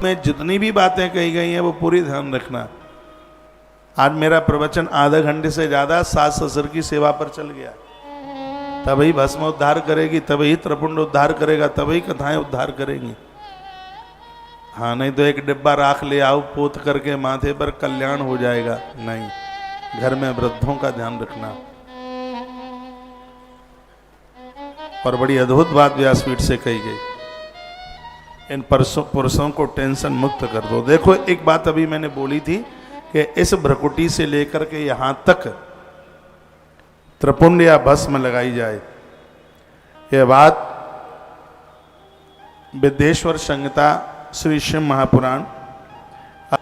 में जितनी भी बातें कही गई हैं वो पूरी ध्यान रखना। आज मेरा प्रवचन आधा घंटे से ज़्यादा सास ससुर की सेवा पर चल गया। तभी भस्म उद्धार करेगी, तभी त्रिपुंड उद्धार करेगा, तभी कथाएं उद्धार करेंगी। हाँ, नहीं तो एक डिब्बा राख ले आओ पोत करके माथे पर, कल्याण हो जाएगा। नहीं, घर में वृद्धों का ध्यान रखना। और बड़ी अद्भुत बात व्यासपीठ से कही गई, इन पुरुषों को टेंशन मुक्त कर दो। देखो, एक बात अभी मैंने बोली थी कि इस भ्रकुटी से लेकर के यहां तक त्रिपुंड या भस्म लगाई जाए, यह बात विद्येश्वर संहिता श्री शिव महापुराण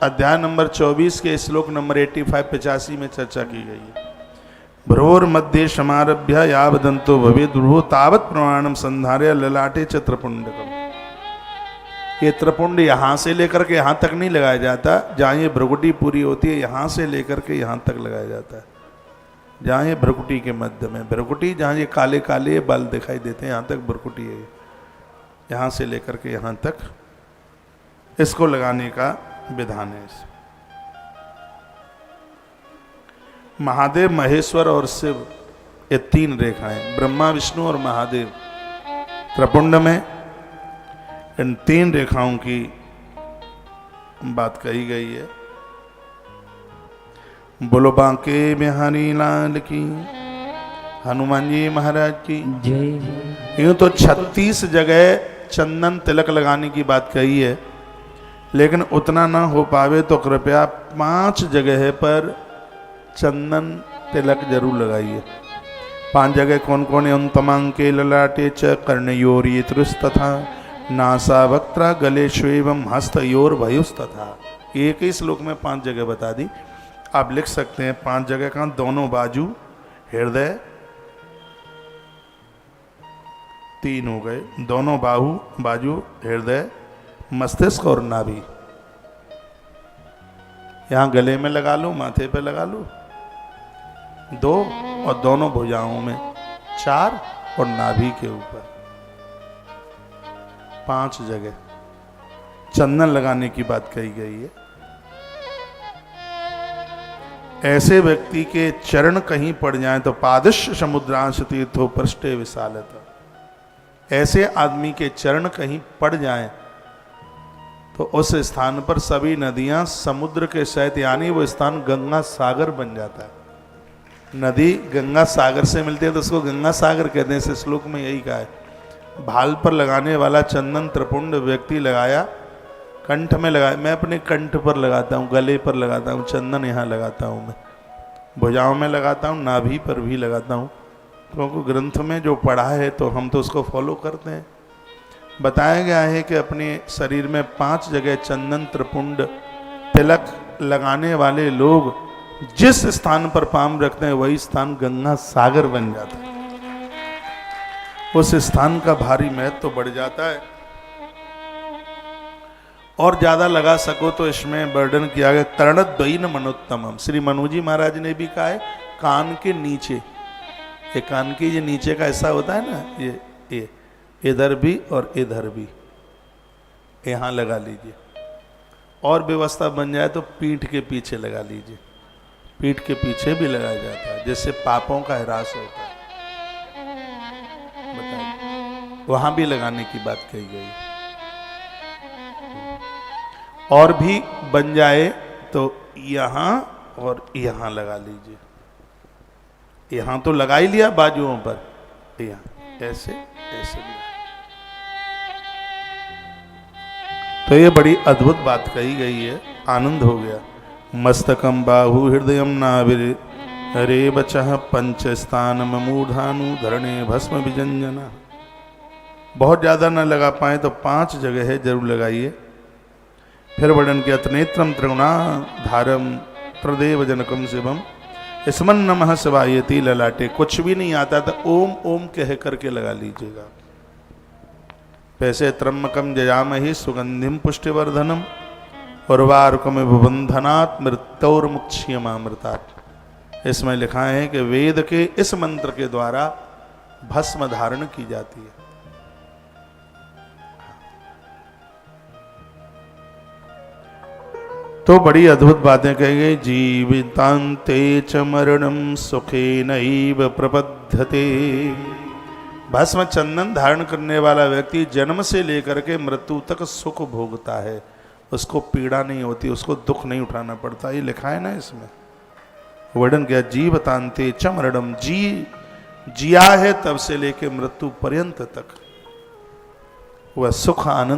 अध्याय नंबर 24 के श्लोक नंबर 85-85 में चर्चा की गई है। भ्रोर मध्य समारभ्य यावदंतो भवे ध्रुवो तावत प्रमाणम संधार्य ललाटे च त्रिपुंडकम। ये त्रिपुंड यहां से लेकर के यहां तक नहीं लगाया जाता। जहां ये भ्रकुटी पूरी होती है यहां से लेकर के यहां तक लगाया जाता है। जहां ये भ्रकुटी के मध्य में, भ्रकुटी जहां ये काले काले बाल दिखाई देते हैं यहां तक भ्रकुटी है। यहां से लेकर के यहां तक इसको लगाने का विधान है। महादेव, महेश्वर और शिव, ये तीन रेखाएं, ब्रह्मा विष्णु और महादेव, त्रिपुंड में इन तीन रेखाओं की बात कही गई है। बोलो बांके बिहारी लाल की, हनुमान जी महाराज की जय। यूं तो 36 जगह चंदन तिलक लगाने की बात कही है, लेकिन उतना ना हो पावे तो कृपया 5 जगह पर चंदन तिलक जरूर लगाइए। 5 जगह कौन कौन है? उन तमांके ललाटे च कर्णयोरितृस्तथा नासा वक्त्रा गले श्वेवम हस्तयोर भयुस्तथा। एक ही श्लोक में 5 जगह बता दी। आप लिख सकते हैं 5 जगह का, दोनों बाजू, हृदय 3 हो गए, दोनों बाहु बाजू, हृदय, मस्तिष्क और नाभि। यहां गले में लगा लो, माथे पे लगा लो 2, और दोनों भुजाओं में 4, और नाभि के ऊपर 5 जगह चंदन लगाने की बात कही गई है। ऐसे व्यक्ति के चरण कहीं पड़ जाएं तो पादश समुद्रांश तीर्थो पृष्ठे विशालता। ऐसे आदमी के चरण कहीं पड़ जाएं तो उस स्थान पर सभी नदियां समुद्र के सहित, यानी वो स्थान गंगा सागर बन जाता है। नदी गंगा सागर से मिलती है तो उसको गंगा सागर कहते हैं। इस श्लोक में यही कहा है। भाल पर लगाने वाला चंदन त्रिपुंड व्यक्ति लगाया, कंठ में लगाया। मैं अपने कंठ पर लगाता हूँ, गले पर लगाता हूँ, चंदन यहाँ लगाता हूँ, मैं भुजाओं में लगाता हूँ, नाभि पर भी लगाता हूँ, क्योंकि ग्रंथ में जो पढ़ा है तो हम तो उसको फॉलो करते हैं। बताया गया है कि अपने शरीर में 5 जगह चंदन त्रिपुंड तिलक लगाने वाले लोग जिस स्थान पर पाम रखते हैं वही स्थान गंगा सागर बन जाता है। उस स्थान का भारी महत्व तो बढ़ जाता है। और ज्यादा लगा सको तो इसमें वर्णन किया गया कर्णद्वयीन मनोत्तमम। श्री मनु जी महाराज ने भी कहा है कान के नीचे, ये कान के ये नीचे का ऐसा होता है ना, ये इधर भी और इधर भी, यहां लगा लीजिए। और व्यवस्था बन जाए तो पीठ के पीछे लगा लीजिए। पीठ के पीछे भी लगाया जाता है, जिससे पापों का ह्रास होता है। बताइए, वहां भी लगाने की बात कही गई। और भी बन जाए तो यहां और यहां लगा लीजिए। यहां तो लगा ही लिया बाजुओं पर, यहां ऐसे ऐसे भी। तो ये बड़ी अद्भुत बात कही गई है, आनंद हो गया। मस्तकम बाहु हृदयम नाभिर हरे बचह पंच स्थान मूढ़ानु धरणे भस्म विजंजना। बहुत ज़्यादा न लगा पाए तो 5 जगह है, जरूर लगाइए। फिर वर्णन किया त्रिनेत्रम त्रिगुणा धारम त्रिदेव जनकम शिवम स्मन नमः शिवायति ललाटे। कुछ भी नहीं आता था, ओम ओम कह करके लगा लीजिएगा। वैसे त्र्यंबकम जयामहि सुगंधिम पुष्टिवर्धनम उर्वारुकम विबंधनात् मृत्योर्मुक्षीयमामृतात्। इसमें लिखा है कि वेद के इस मंत्र के द्वारा भस्म धारण की जाती है। तो बड़ी अद्भुत बातें कही गई। जीवितांते च मरणम सुखे नैव प्रपद्यते। भस्म चंदन धारण करने वाला व्यक्ति जन्म से लेकर के मृत्यु तक सुख भोगता है, उसको पीड़ा नहीं होती, उसको दुख नहीं उठाना पड़ता। ये लिखा है ना इसमें, वर्णन किया। जीवतांते च मरणम, जिया है तब से लेके मृत्यु पर्यंत तक वह सुख आनंद